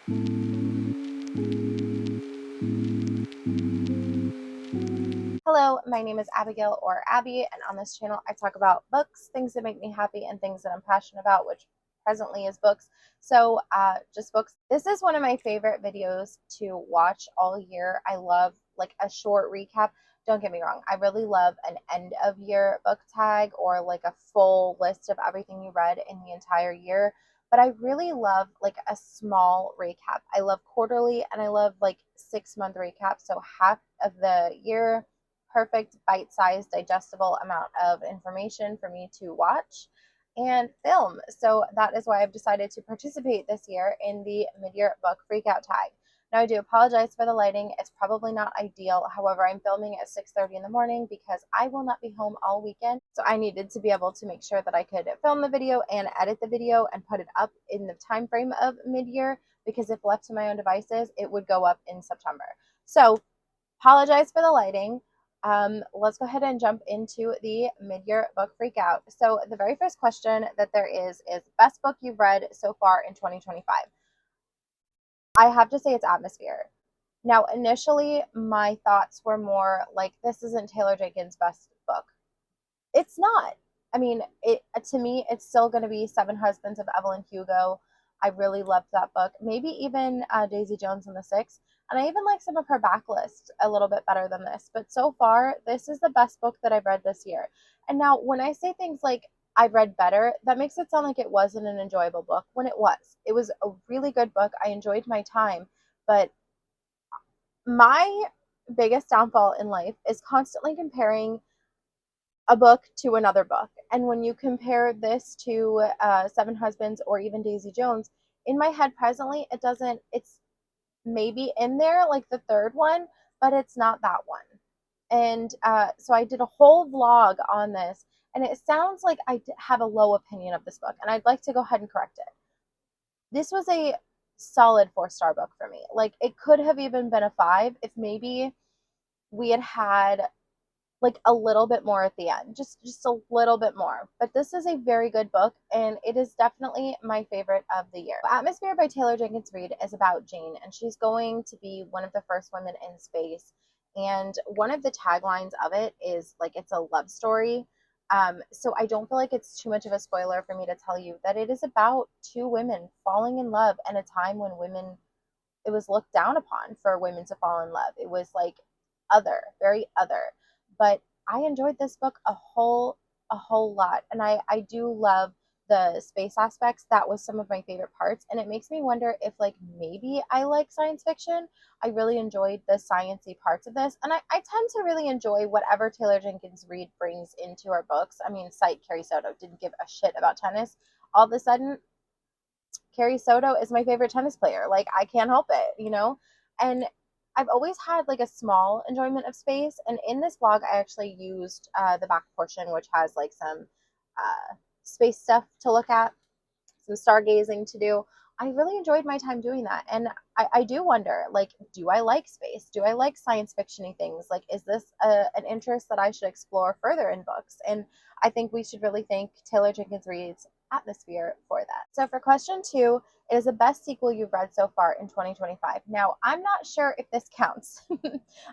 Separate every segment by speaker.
Speaker 1: Hello, my name is Abigail or Abby, and on this channel I talk about books, things that make me happy, and things that I'm passionate about, which presently is books. So, just books. This is one of my favorite videos to watch all year. I love like a short recap. Don't get me wrong, I really love an end of year book tag or like a full list of everything you read in the entire year. But I really love like a small recap. I love quarterly and I love like 6 month recaps. So half of the year, perfect bite-sized digestible amount of information for me to watch and film. So that is why I've decided to participate this year in the mid-year book freakout tag. Now I do apologize for the lighting. It's probably not ideal. However, I'm filming at 6:30 in the morning because I will not be home all weekend. So I needed to be able to make sure that I could film the video and edit the video and put it up in the time frame of mid-year, because if left to my own devices, it would go up in September. So apologize for the lighting. Let's go ahead and jump into the mid-year book freakout. So the very first question that there is best book you've read so far in 2025. I have to say it's Atmosphere. Now, initially, my thoughts were more like, this isn't Taylor Jenkins' best book. It's not. I mean, it to me, it's still going to be Seven Husbands of Evelyn Hugo. I really loved that book. Maybe even Daisy Jones and the Six. And I even like some of her backlist a little bit better than this. But so far, this is the best book that I've read this year. And now, when I say things like I've read better, that makes it sound like it wasn't an enjoyable book when it was. It was a really good book. I enjoyed my time. But my biggest downfall in life is constantly comparing a book to another book. And when you compare this to Seven Husbands or even Daisy Jones, in my head presently, it doesn't, it's maybe in there, like the third one, but it's not that one. And so I did a whole vlog on this, and it sounds like I have a low opinion of this book, and I'd like to go ahead and correct it. This was a solid 4-star book for me. Like, it could have even been a 5 if maybe we had like a little bit more at the end, just a little bit more. But this is a very good book, and it is definitely my favorite of the year. Atmosphere by Taylor Jenkins Reid is about Jane, and she's going to be one of the first women in space. And one of the taglines of it is like, it's a love story. So I don't feel like it's too much of a spoiler for me to tell you that it is about two women falling in love at a time when women, it was looked down upon for women to fall in love. It was like other, very other. But I enjoyed this book a whole lot, and I do love the space aspects. That was some of my favorite parts, and it makes me wonder if like maybe I like science fiction. I really enjoyed the sciencey parts of this, and I tend to really enjoy whatever Taylor Jenkins Reid brings into her books. I mean, cite Carrie Soto, didn't give a shit about tennis. All of a sudden, Carrie Soto is my favorite tennis player. Like, I can't help it. And I've always had like a small enjoyment of space. And in this vlog, I actually used the back portion, which has like some space stuff to look at, some stargazing to do. I really enjoyed my time doing that. And I do wonder, like, do I like space? Do I like science fiction-y things? Like, is this an interest that I should explore further in books? And I think we should really thank Taylor Jenkins Reid's Atmosphere for that. So for question 2, it is the best sequel you've read so far in 2025. Now, I'm not sure if this counts.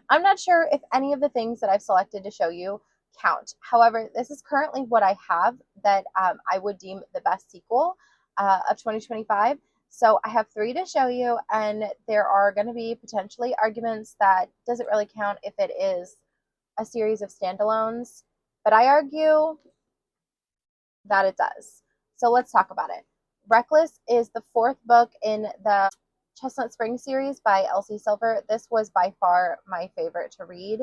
Speaker 1: I'm not sure if any of the things that I've selected to show you count. However, this is currently what I have that I would deem the best sequel of 2025. So I have 3 to show you, and there are going to be potentially arguments that does it really count if it is a series of standalones, but I argue that it does. So let's talk about it. Reckless is the 4th book in the Chestnut Spring series by Elsie Silver. This was by far my favorite to read.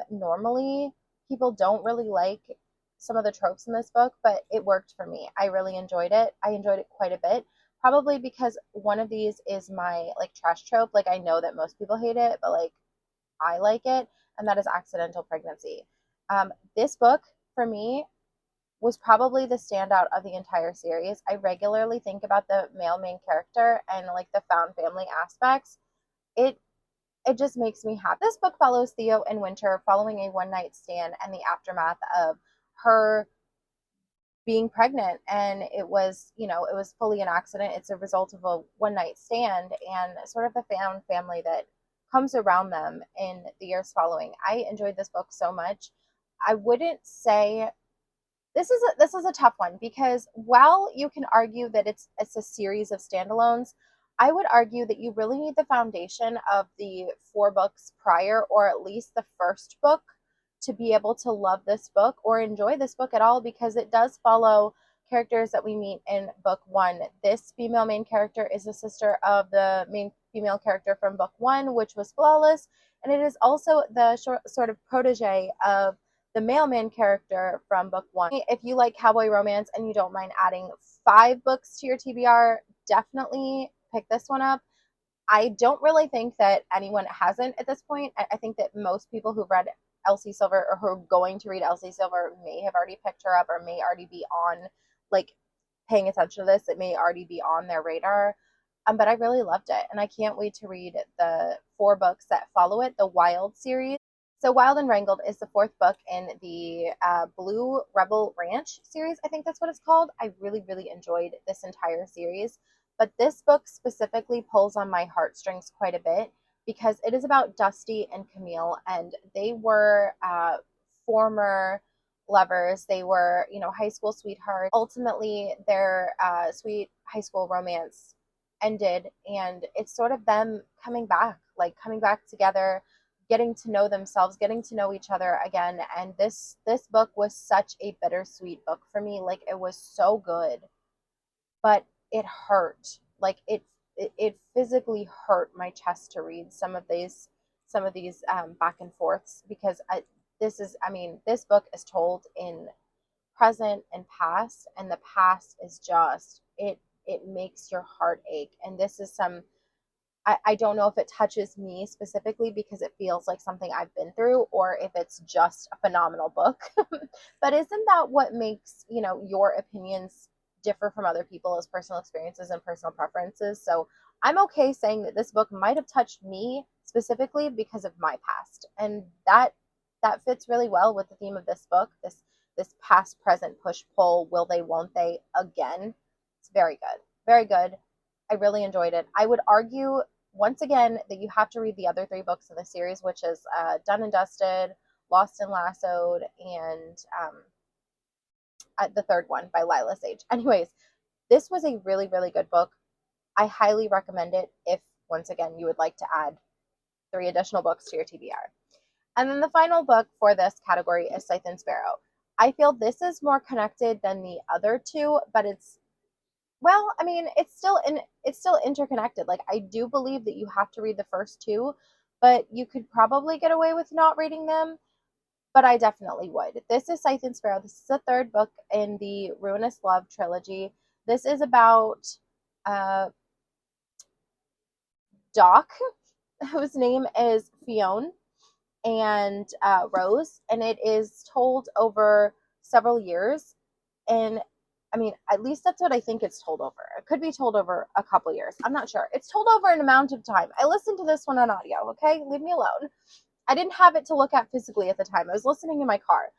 Speaker 1: Normally, people don't really like some of the tropes in this book, but it worked for me. I really enjoyed it. I enjoyed it quite a bit. Probably because one of these is my like trash trope. Like, I know that most people hate it, but like I like it, and that is accidental pregnancy. This book for me was probably the standout of the entire series. I regularly think about the male main character and like the found family aspects. It it just makes me happy. This book follows Theo and Winter following a one night stand and the aftermath of her being pregnant, and it was, you know, it was fully an accident. It's a result of a one night stand and sort of the found family that comes around them in the years following. I enjoyed this book so much. I wouldn't say this is a tough one, because while you can argue that it's a series of standalones, I would argue that you really need the foundation of the four books prior, or at least the first book, to be able to love this book or enjoy this book at all, because it does follow characters that we meet in book one. This female main character is the sister of the main female character from book one, which was Flawless, and it is also the sort of protege of the mailman character from book one. If you like cowboy romance and you don't mind adding 5 books to your TBR, definitely pick this one up. I don't really think that anyone hasn't at this point. I think that most people who've read Elsie Silver, or who are going to read Elsie Silver, may have already picked her up, or may already be on, like, paying attention to this. It may already be on their radar. But I really loved it, and I can't wait to read the 4 books that follow it, the Wild series. So Wild and Wrangled is the 4th book in the Blue Rebel Ranch series. I think that's what it's called. I really, really enjoyed this entire series. But this book specifically pulls on my heartstrings quite a bit, because it is about Dusty and Camille, and they were former lovers. They were, you know, high school sweethearts. Ultimately, their sweet high school romance ended, and it's sort of them coming back together, getting to know themselves, getting to know each other again. And this book was such a bittersweet book for me. Like, it was so good, but it hurt. Like, it physically hurt my chest to read some of these back and forths, because this book is told in present and past, and the past is just, it makes your heart ache. And this is I don't know if it touches me specifically because it feels like something I've been through, or if it's just a phenomenal book. But isn't that what makes, you know, your opinions differ from other people, as personal experiences and personal preferences? So I'm okay saying that this book might have touched me specifically because of my past. And that fits really well with the theme of this book, this past present push pull, will they, won't they, again. It's very good. Very good. I really enjoyed it. I would argue, once again, that you have to read the other 3 books in the series, which is Done and Dusted, Lost and Lassoed, and the 3rd one by Lila Sage. Anyways, this was a really, really good book. I highly recommend it if, once again, you would like to add 3 additional books to your TBR. And then the final book for this category is Scythe and Sparrow. I feel this is more connected than the other 2, but it's, well, I mean, it's still interconnected. Like, I do believe that you have to read the first 2, but you could probably get away with not reading them, but I definitely would. This is Scythe and Sparrow. This is the 3rd book in the Ruinous Love trilogy. This is about Doc, whose name is Fionn, and Rose, and it is told over several years. And I mean, at least that's what I think it's told over. It could be told over a couple years. I'm not sure. It's told over an amount of time. I listened to this one on audio, okay? Leave me alone. I didn't have it to look at physically at the time. I was listening in my car.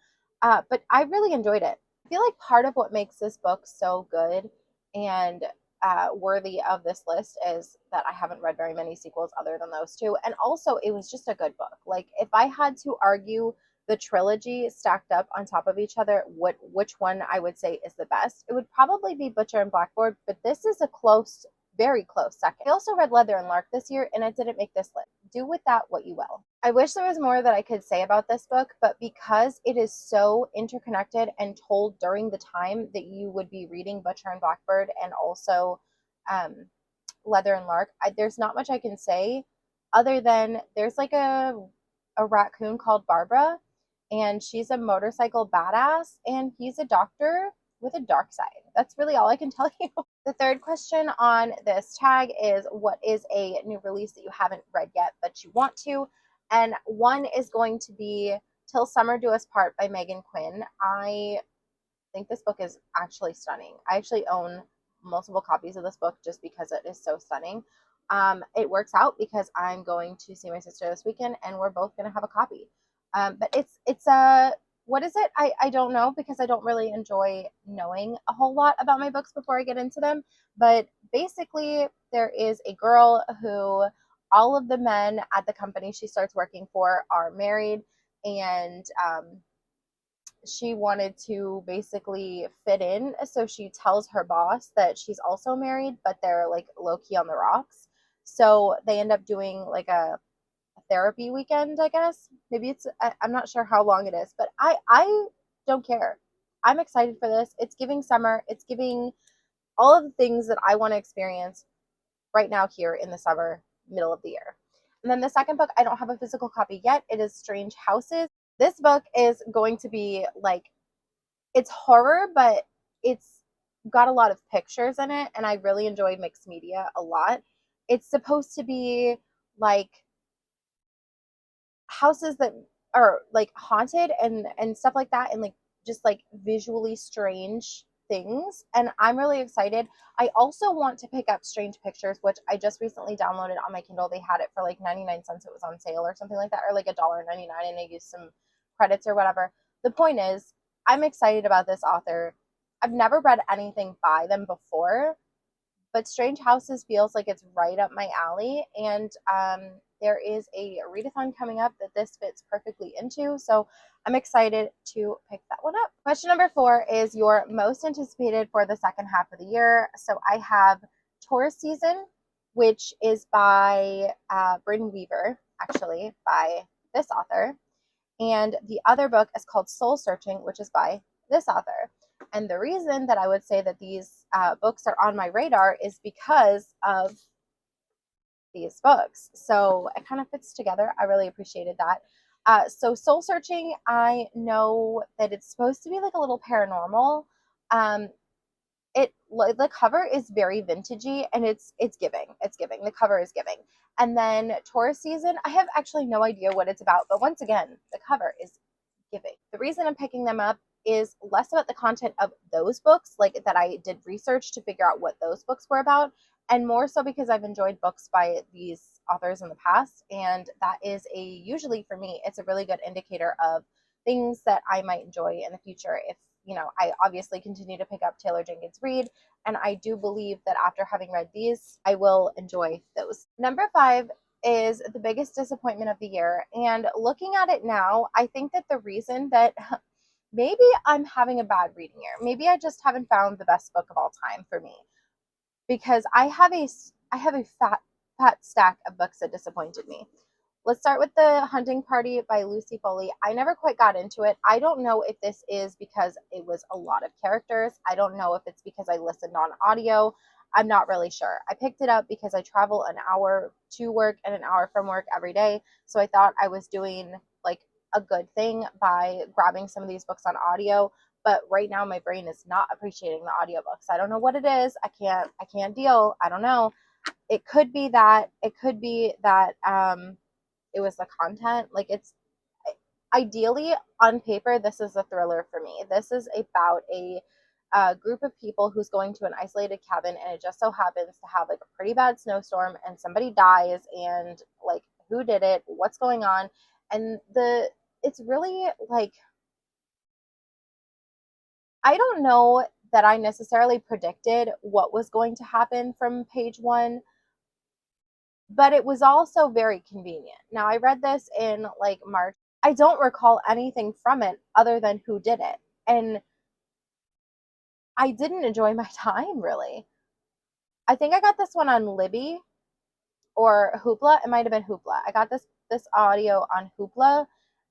Speaker 1: But I really enjoyed it. I feel like part of what makes this book so good and worthy of this list is that I haven't read very many sequels other than those 2. And also, it was just a good book. Like, if I had to argue the trilogy stacked up on top of each other, which one I would say is the best, it would probably be Butcher and Blackboard, but this is a close, very close second. I also read Leather and Lark this year, and it didn't make this list. Do with that what you will. I wish there was more that I could say about this book, but because it is so interconnected and told during the time that you would be reading Butcher and Blackbird, and also Leather and Lark, there's not much I can say other than there's like a raccoon called Barbara, and she's a motorcycle badass, and he's a doctor with a dark side. That's really all I can tell you. The 3rd question on this tag is, what is a new release that you haven't read yet but you want to? And one is going to be Till Summer Do Us Part by Megan Quinn. I think this book is actually stunning. I actually own multiple copies of this book just because it is so stunning. It works out because I'm going to see my sister this weekend, and we're both going to have a copy. But it's a What is it? I don't know, because I don't really enjoy knowing a whole lot about my books before I get into them. But basically, there is a girl who all of the men at the company she starts working for are married, and she wanted to basically fit in. So she tells her boss that she's also married, but they're like low key on the rocks. So they end up doing like a therapy weekend, I guess. Maybe I'm not sure how long it is, but I don't care. I'm excited for this. It's giving summer. It's giving all of the things that I want to experience right now here in the summer, middle of the year. And then the second book, I don't have a physical copy yet. It is Strange Houses. This book is going to be like, it's horror, but it's got a lot of pictures in it, and I really enjoy mixed media a lot. It's supposed to be like houses that are like haunted and stuff like that, and like just like visually strange things, and I'm really excited. I also want to pick up Strange Pictures, which I just recently downloaded on my Kindle. They had it for like 99 cents. It was on sale or something like that, or like $1.99, and I used some credits or whatever. The point is, I'm excited about this author. I've never read anything by them before, but Strange Houses feels like it's right up my alley, and there is a readathon coming up that this fits perfectly into, so I'm excited to pick that one up. Question number 4 is your most anticipated for the second half of the year. So I have Taurus Season, which is by Bryn Weaver, actually, by this author. And the other book is called Soul Searching, which is by this author. And the reason that I would say that these books are on my radar is because of these books. So it kind of fits together. I really appreciated that. So Soul Searching, I know that it's supposed to be like a little paranormal. The cover is very vintagey, and it's giving. It's giving. The cover is giving. And then Taurus Season, I have actually no idea what it's about, but once again, the cover is giving. The reason I'm picking them up is less about the content of those books, like that I did research to figure out what those books were about, and more so because I've enjoyed books by these authors in the past, and that is usually for me, it's a really good indicator of things that I might enjoy in the future if, I obviously continue to pick up Taylor Jenkins Reid, and I do believe that after having read these, I will enjoy those. Number 5 is the biggest disappointment of the year, and looking at it now, I think that the reason that maybe I'm having a bad reading year, maybe I just haven't found the best book of all time for me, because I have a fat stack of books that disappointed me. Let's start with The Hunting Party by Lucy Foley. I never quite got into it. I don't know if this is because it was a lot of characters. I don't know if it's because I listened on audio. I'm not really sure. I picked it up because I travel an hour to work and an hour from work every day. So I thought I was doing like a good thing by grabbing some of these books on audio. But right now my brain is not appreciating the audiobooks. I don't know what it is. I can't deal. I don't know. It could be that. It was the content. Like, it's ideally on paper, this is a thriller for me. This is about a group of people who's going to an isolated cabin, and it just so happens to have like a pretty bad snowstorm, and somebody dies, and like, who did it, what's going on. And it's really like, I don't know that I necessarily predicted what was going to happen from page 1, but it was also very convenient. Now, I read this in like March. I don't recall anything from it other than who did it. And I didn't enjoy my time, really. I think I got this one on Libby or Hoopla. It might have been Hoopla. I got this audio on Hoopla,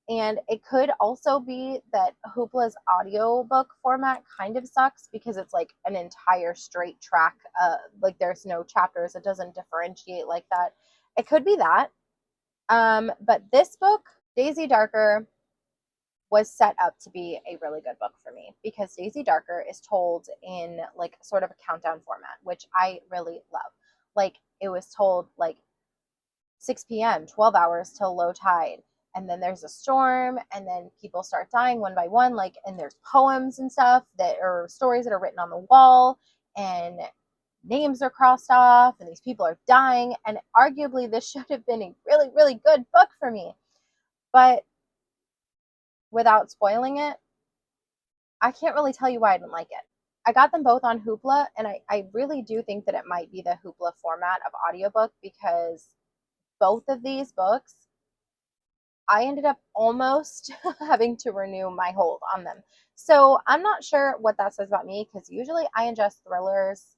Speaker 1: and it could also be that Hoopla's audiobook format kind of sucks because it's like an entire straight track. Like, there's no chapters. It doesn't differentiate like that. It could be that. But this book, Daisy Darker, was set up to be a really good book for me because Daisy Darker is told in like sort of a countdown format, which I really love. Like, it was told like 6 p.m., 12 hours till low tide, and then there's a storm, and then people start dying one by one, like, and there's poems and stuff that are stories that are written on the wall, and names are crossed off, and these people are dying, and arguably this should have been a really, really good book for me. But without spoiling it, I can't really tell you why I didn't like it. I got them both on Hoopla, and I really do think that it might be the Hoopla format of audiobook, because both of these books, I ended up almost having to renew my hold on them. So I'm not sure what that says about me, because usually I ingest thrillers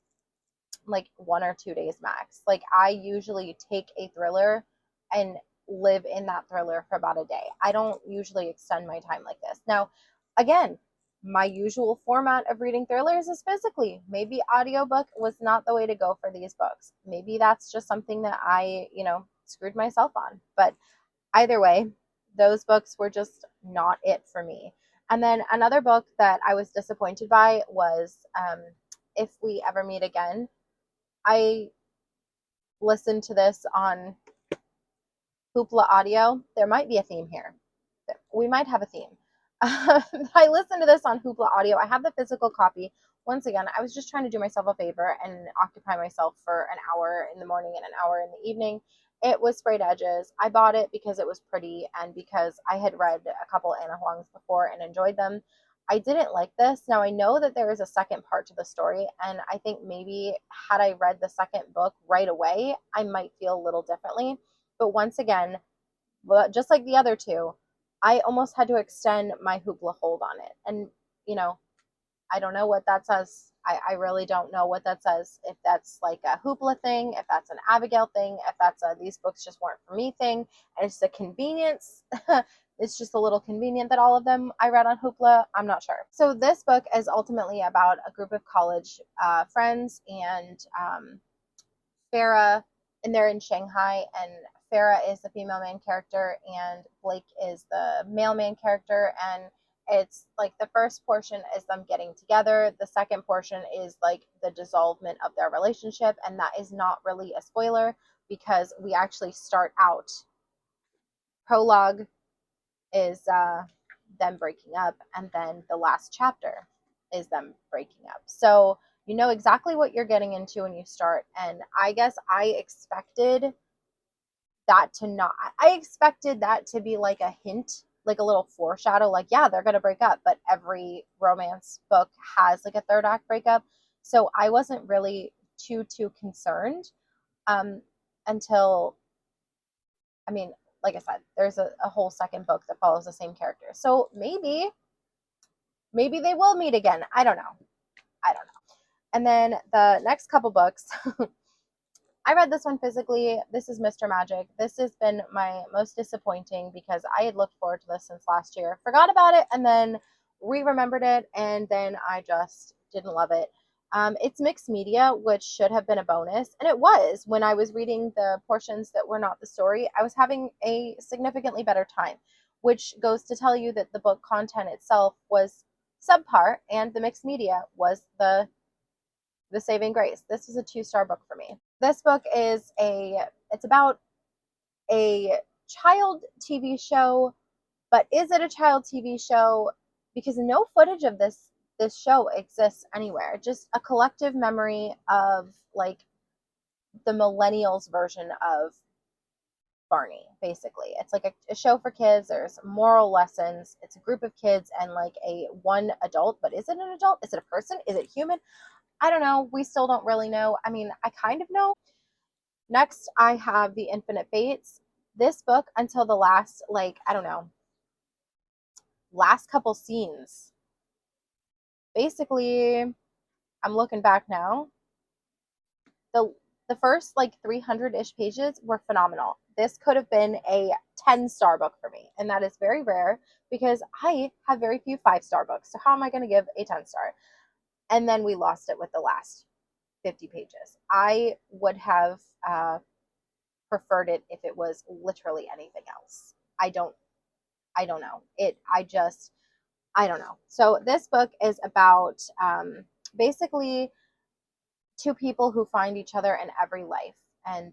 Speaker 1: like 1 or 2 days max. Like I usually take a thriller and live in that thriller for about a day. I don't usually extend my time like this. Now, again, my usual format of reading thrillers is physically. Maybe audiobook was not the way to go for these books. Maybe that's just something that I, screwed myself on. But either way, those books were just not it for me. And then another book that I was disappointed by was If We Ever Meet Again. I listened to this on Hoopla Audio. There might be a theme here. We might have a theme. I listened to this on Hoopla Audio. I have the physical copy. Once again, I was just trying to do myself a favor and occupy myself for an hour in the morning and an hour in the evening. It was Sprayed Edges. I bought it because it was pretty and because I had read a couple Anna Huangs before and enjoyed them. I didn't like this. Now, I know that there is a second part to the story, and I think maybe had I read the second book right away, I might feel a little differently. But once again, just like the other two, I almost had to extend my Hoopla hold on it. And, I don't know what that says. I really don't know what that says. If that's like a Hoopla thing, if that's an Abigail thing, if that's a these books just weren't for me thing, and it's a convenience. It's just a little convenient that all of them I read on Hoopla. I'm not sure. So this book is ultimately about a group of college friends, and Farah, and they're in Shanghai, and Farah is the female main character, and Blake is the male main character, and it's like the first portion is them getting together. The second portion is like the dissolvement of their relationship, and that is not really a spoiler because we actually start out. Prologue is them breaking up, and then the last chapter is them breaking up. So you know exactly what you're getting into when you start, and I guess I expected that to be like a hint, like a little foreshadow, like, yeah, they're gonna break up, but every romance book has like a third act breakup. So I wasn't really too concerned until, I mean, like I said, there's a whole second book that follows the same character. So maybe they will meet again. I don't know. And then the next couple books, I read this one physically. This is Mr. Magic. This has been my most disappointing because I had looked forward to this since last year, forgot about it, and then re-remembered it, and then I just didn't love it. It's mixed media, which should have been a bonus, and it was. When I was reading the portions that were not the story, I was having a significantly better time, which goes to tell you that the book content itself was subpar, and the mixed media was the saving grace. This was a 2-star book for me. This book is it's about a child TV show, but is it a child TV show? Because no footage of this show exists anywhere. Just a collective memory of like the millennials version of Barney, basically. It's like a show for kids. There's moral lessons. It's a group of kids and like one adult, but is it an adult? Is it a person? Is it human? I don't know. We still don't really know. I mean, I kind of know. Next, I have The Infinite Fates. This book, until the last, last couple scenes. Basically, I'm looking back now. The first 300-ish pages were phenomenal. This could have been a 10-star book for me, and that is very rare because I have very few 5-star books. So how am I going to give a 10-star? And then we lost it with the last 50 pages. I would have preferred it if it was literally anything else. I don't know. I don't know. So this book is about basically two people who find each other in every life, and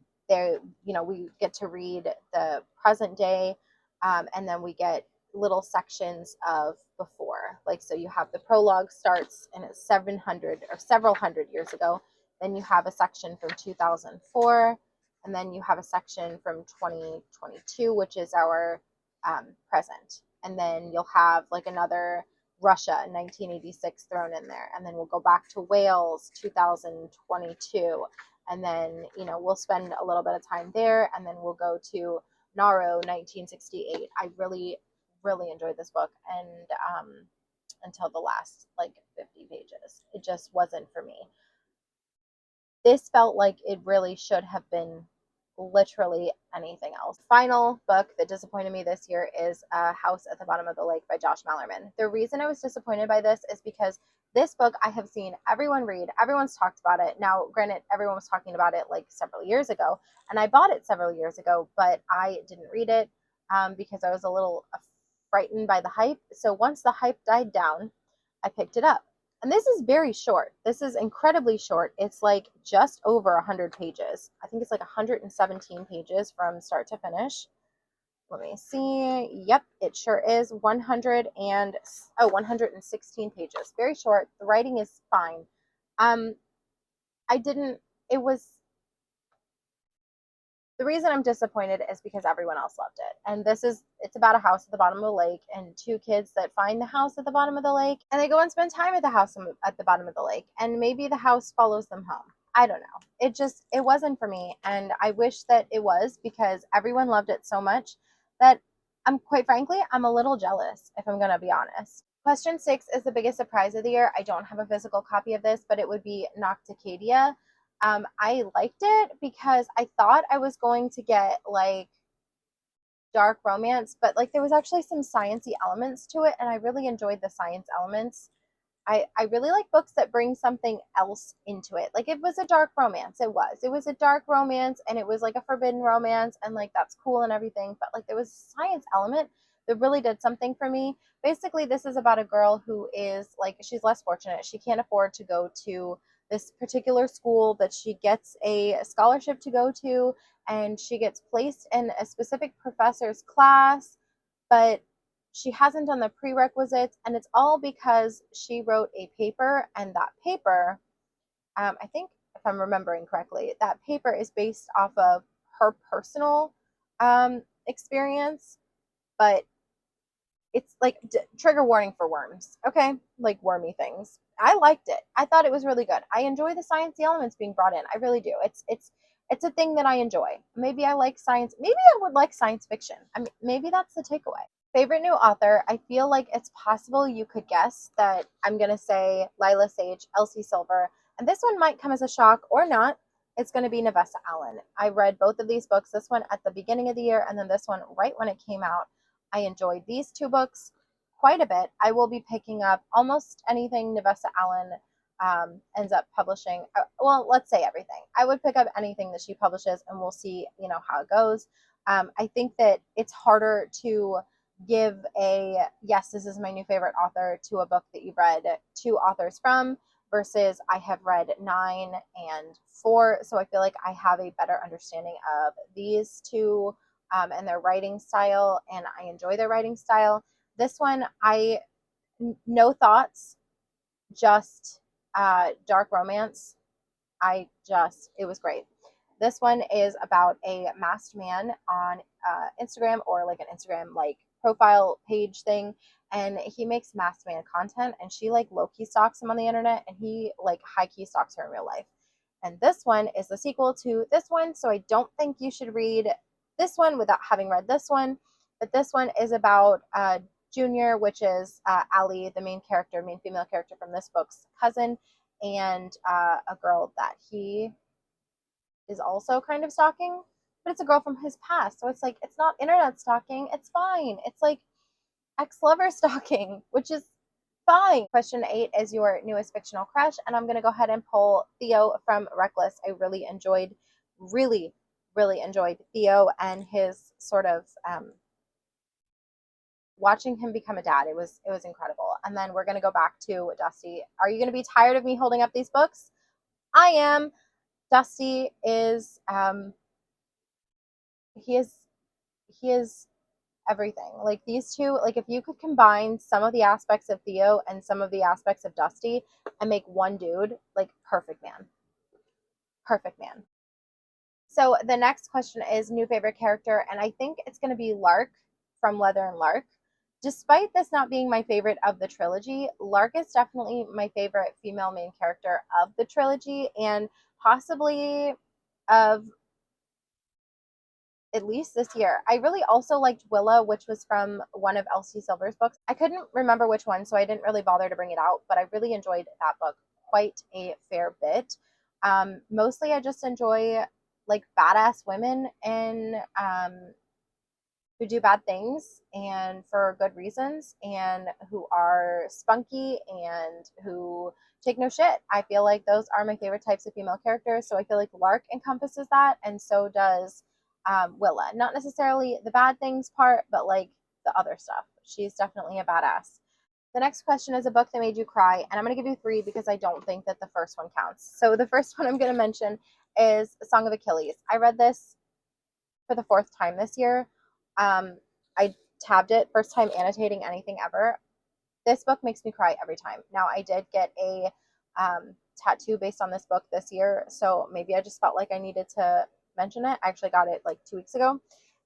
Speaker 1: we get to read the present day, and then we get little sections of before. So you have the prologue starts in 700 or several hundred years ago. Then you have a section from 2004, and then you have a section from 2022, which is our present. and then you'll have like another Russia 1986 thrown in there, and then we'll go back to Wales 2022, and then we'll spend a little bit of time there, and then we'll go to Nauru 1968. I really enjoyed this book, and until the last like 50 pages, it just wasn't for me. This felt like it really should have been literally anything else. Final book that disappointed me this year is House at the Bottom of the Lake by Josh Malerman. The reason I was disappointed by this is because this book I have seen everyone read. Everyone's talked about it. Now, granted, everyone was talking about it like several years ago, and I bought it several years ago, but I didn't read it because I was a little frightened by the hype. So once the hype died down, I picked it up. And this is very short. This is incredibly short. It's like just over 100 pages. I think it's like 117 pages from start to finish. Let me see. Yep, it sure is 116 pages. Very short. The writing is fine. The reason I'm disappointed is because everyone else loved it. And it's about a house at the bottom of the lake and two kids that find the house at the bottom of the lake, and they go and spend time at the house at the bottom of the lake, and maybe the house follows them home. I don't know. It wasn't for me, and I wish that it was, because everyone loved it so much that quite frankly, I'm a little jealous, if I'm going to be honest. Question 6 is the biggest surprise of the year. I don't have a physical copy of this, but it would be Nocticadia. I liked it because I thought I was going to get like dark romance, but like there was actually some sciencey elements to it, and I really enjoyed the science elements. I really like books that bring something else into it. Like, it was a dark romance. It was a dark romance, and it was like a forbidden romance, and like that's cool and everything, but like there was a science element that really did something for me. Basically, this is about a girl who is like, she's less fortunate. She can't afford to go to this particular school, but she gets a scholarship to go to, and she gets placed in a specific professor's class, but she hasn't done the prerequisites, and it's all because she wrote a paper, and that paper, I think if I'm remembering correctly, that paper is based off of her personal experience, but it's like trigger warning for worms, okay? Like wormy things. I liked it. I thought it was really good. I enjoy the sciencey elements being brought in. I really do. It's a thing that I enjoy. Maybe I like science. Maybe I would like science fiction. I mean, maybe that's the takeaway. Favorite new author. I feel like it's possible you could guess that I'm going to say Lila Sage, Elsie Silver, and this one might come as a shock or not. It's going to be Nevessa Allen. I read both of these books, this one at the beginning of the year, and then this one right when it came out. I enjoyed these two books quite a bit. I will be picking up almost anything Nevessa Allen ends up publishing. Well, let's say everything. I would pick up anything that she publishes, and we'll see, how it goes. I think that it's harder to give a yes, this is my new favorite author to a book that you've read two authors from versus I have read 9 and 4. So I feel like I have a better understanding of these two and their writing style, and I enjoy their writing style. This one, no thoughts, just dark romance. It was great. This one is about a masked man on Instagram, or like an Instagram like profile page thing, and he makes masked man content, and she like low-key stalks him on the internet, and he like high-key stalks her in real life. And this one is the sequel to this one, so I don't think you should read this one without having read this one. But this one is about Junior, which is Allie, the main female character from this book's cousin, and a girl that he is also kind of stalking, but it's a girl from his past. So it's like, it's not internet stalking. It's fine. It's like ex-lover stalking, which is fine. Question 8 is your newest fictional crush, and I'm going to go ahead and pull Theo from Reckless. I really enjoyed Theo and his sort of watching him become a dad. It was incredible. And then we're going to go back to Dusty. Are you going to be tired of me holding up these books? I am. Dusty is he is everything. Like, these two, like, if you could combine some of the aspects of Theo and some of the aspects of Dusty and make one dude, like, perfect man. So the next question is new favorite character, and I think it's going to be Lark from Leather and Lark, Despite this not being my favorite of the trilogy, Lark is definitely my favorite female main character of the trilogy, and possibly of at least this year. I really also liked Willa, which was from one of Elsie Silver's books. I couldn't remember which one, so I didn't really bother to bring it out, but I really enjoyed that book quite a fair bit. Mostly I just enjoy like badass women and who do bad things and for good reasons, and who are spunky and who take no shit. I feel like those are my favorite types of female characters. So I feel like Lark encompasses that, and so does Willa. Not necessarily the bad things part, but like the other stuff. She's definitely a badass. The next question is a book that made you cry, and I'm going to give you 3 because I don't think that the first one counts. So the first one I'm going to mention is Song of Achilles. I read this for the 4th time this year. I tabbed it, first time annotating anything ever. This book makes me cry every time. Now, I did get a tattoo based on this book this year, so maybe I just felt like I needed to mention it. I actually got it like 2 weeks ago.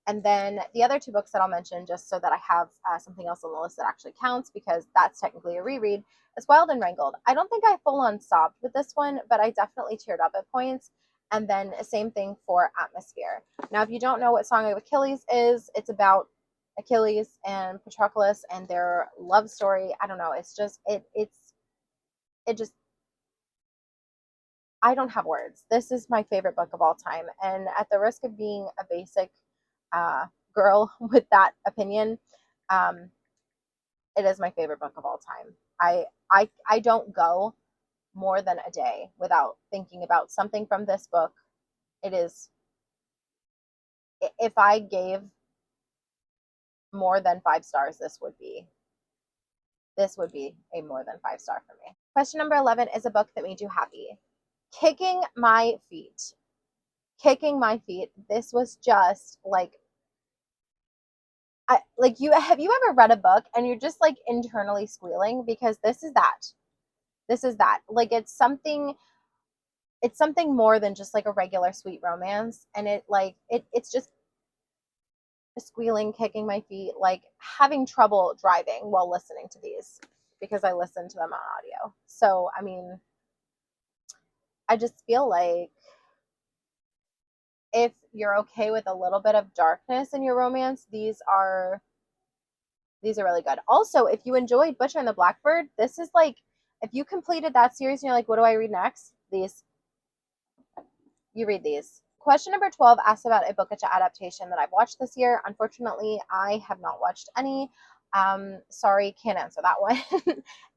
Speaker 1: And then the other 2 books that I'll mention, just so that I have something else on the list that actually counts, because that's technically a reread, is Wild and Wrangled. I don't think I full on sobbed with this one, but I definitely teared up at points. And then same thing for Atmosphere. Now, if you don't know what Song of Achilles is, it's about Achilles and Patroclus and their love story. I don't know. It's just, it just, I don't have words. This is my favorite book of all time. And at the risk of being a basic girl with that opinion, it is my favorite book of all time. I don't go more than a day without thinking about something from this book. It is, if I gave more than 5 stars, this would be a more than 5 star for me. Question number 11 is a book that made you happy. Kicking my feet. This was just like, have you ever read a book and you're just like internally squealing? Because this is that. Like, it's something more than just like a regular sweet romance. And it's just squealing, kicking my feet, like having trouble driving while listening to these, because I listen to them on audio. So, I mean, I just feel like if you're okay with a little bit of darkness in your romance, these are really good. Also, if you enjoyed Butcher and the Blackbird, this is like, if you completed that series and you're like, what do I read next? You read these. Question number 12 asks about a bookish adaptation that I've watched this year. Unfortunately, I have not watched any. Sorry, can't answer that one.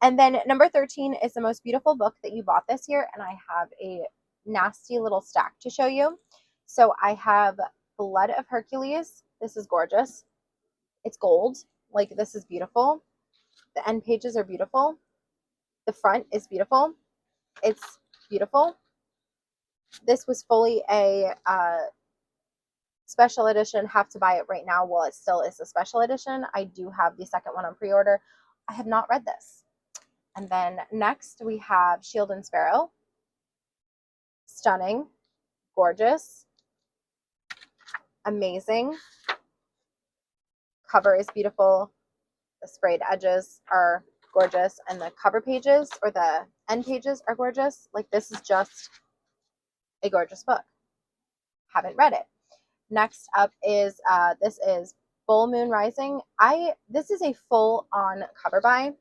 Speaker 1: And then number 13 is the most beautiful book that you bought this year, and I have a nasty little stack to show you. So I have Blood of Hercules. This is gorgeous. It's gold. Like, this is beautiful. The end pages are beautiful. The front is beautiful. It's beautiful. This was fully a special edition. Have to buy it right now while it still is a special edition. I do have the second one on pre-order. I have not read this. And then next we have Shield and Sparrow. Stunning, gorgeous, amazing. Cover is beautiful. The sprayed edges are gorgeous, and the cover pages, or the end pages, are gorgeous. Like, this is just a gorgeous book. Haven't read it. Next up is this is Full Moon Rising. This is a full-on cover buy.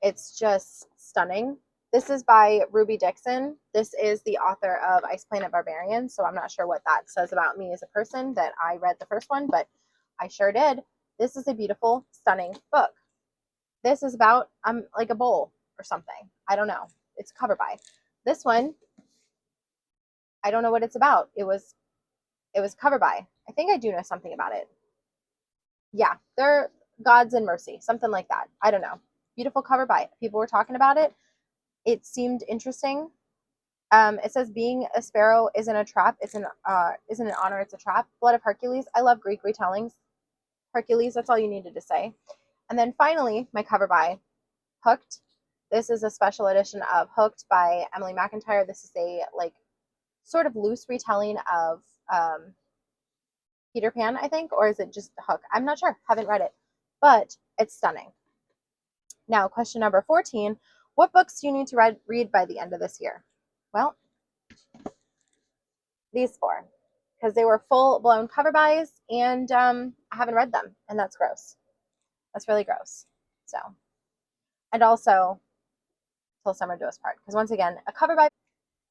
Speaker 1: It's just stunning. This is by Ruby Dixon. This is the author of Ice Planet Barbarian, so I'm not sure what that says about me as a person that I read the first one, but I sure did. This is a beautiful, stunning book. This is about like a bowl or something. I don't know. It's a cover buy. This one, I don't know what it's about. It was cover buy. I think I do know something about it. Yeah, they're Gods and Mercy, something like that. I don't know. Beautiful cover buy. People were talking about it. It seemed interesting. It says being a sparrow isn't a trap. Isn't an honor. It's a trap. Blood of Hercules. I love Greek retellings. Hercules. That's all you needed to say. And then finally, my cover buy, Hooked. This is a special edition of Hooked by Emily McIntyre. This is a like sort of loose retelling of Peter Pan, I think, or is it just Hook? I'm not sure. Haven't read it, but it's stunning. Now, question number 14. What books do you need to read by the end of this year? Well, these 4, because they were full-blown cover buys, and I haven't read them, and that's gross. That's really gross. So, and also, Till Summer Do Us Part, because once again, a cover buy,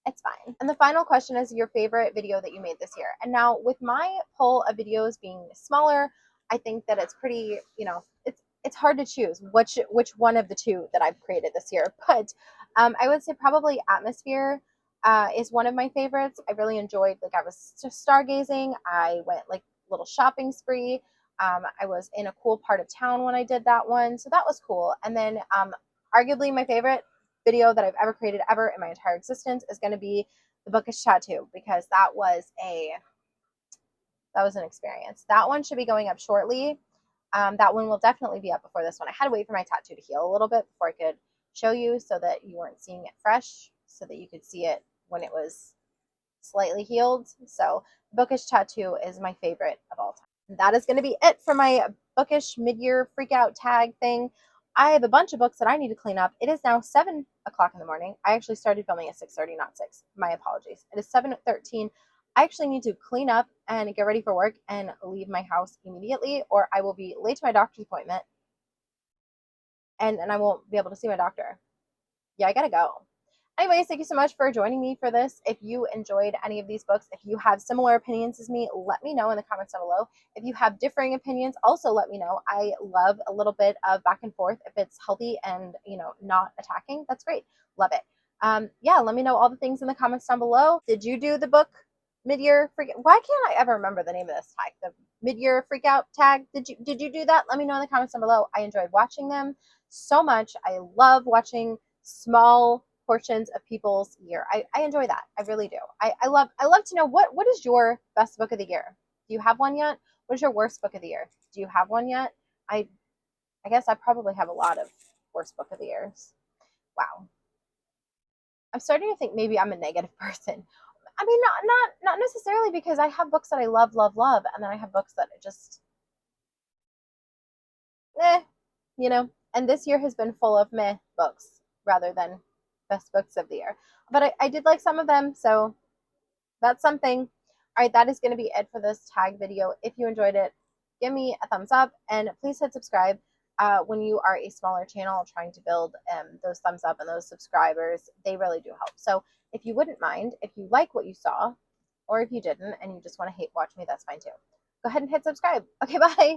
Speaker 1: it's fine. And the final question is your favorite video that you made this year. And now with my poll of videos being smaller, I think that it's pretty, it's hard to choose which one of the 2 that I've created this year. But I would say probably Atmosphere is one of my favorites. I really enjoyed, like, I was just stargazing. I went like little shopping spree. I was in a cool part of town when I did that one. So that was cool. And then arguably my favorite video that I've ever created ever in my entire existence is going to be the Bookish tattoo, because that was an experience. That one should be going up shortly. That one will definitely be up before this one. I had to wait for my tattoo to heal a little bit before I could show you, so that you weren't seeing it fresh, so that you could see it when it was slightly healed. So Bookish tattoo is my favorite of all time. That is going to be it for my Bookish mid-year freakout tag thing. I have a bunch of books that I need to clean up. It is now 7 o'clock in the morning. I actually started filming at 6:30, not 6. My apologies. It is 7:13. I actually need to clean up and get ready for work and leave my house immediately, or I will be late to my doctor's appointment, and I won't be able to see my doctor. Yeah, I gotta go. Anyways, thank you so much for joining me for this. If you enjoyed any of these books, if you have similar opinions as me, let me know in the comments down below. If you have differing opinions, also let me know. I love a little bit of back and forth. If it's healthy and, not attacking, that's great. Love it. Yeah, let me know all the things in the comments down below. Did you do the book mid-year freakout? Why can't I ever remember the name of this tag? The mid-year freakout tag. Did you do that? Let me know in the comments down below. I enjoyed watching them so much. I love watching small portions of people's year. I enjoy that. I really do. I love to know what is your best book of the year. Do you have one yet? What is your worst book of the year? Do you have one yet? I guess I probably have a lot of worst book of the years. Wow. I'm starting to think maybe I'm a negative person. I mean, not necessarily, because I have books that I love, and then I have books that just and this year has been full of meh books rather than best books of the year. But I did like some of them, so that's something. All right, that is going to be it for this tag video. If you enjoyed it, give me a thumbs up, and please hit subscribe. When you are a smaller channel trying to build those thumbs up and those subscribers, they really do help. So if you wouldn't mind, if you like what you saw, or if you didn't and you just want to hate watch me, that's fine too. Go ahead and hit subscribe. Okay, bye.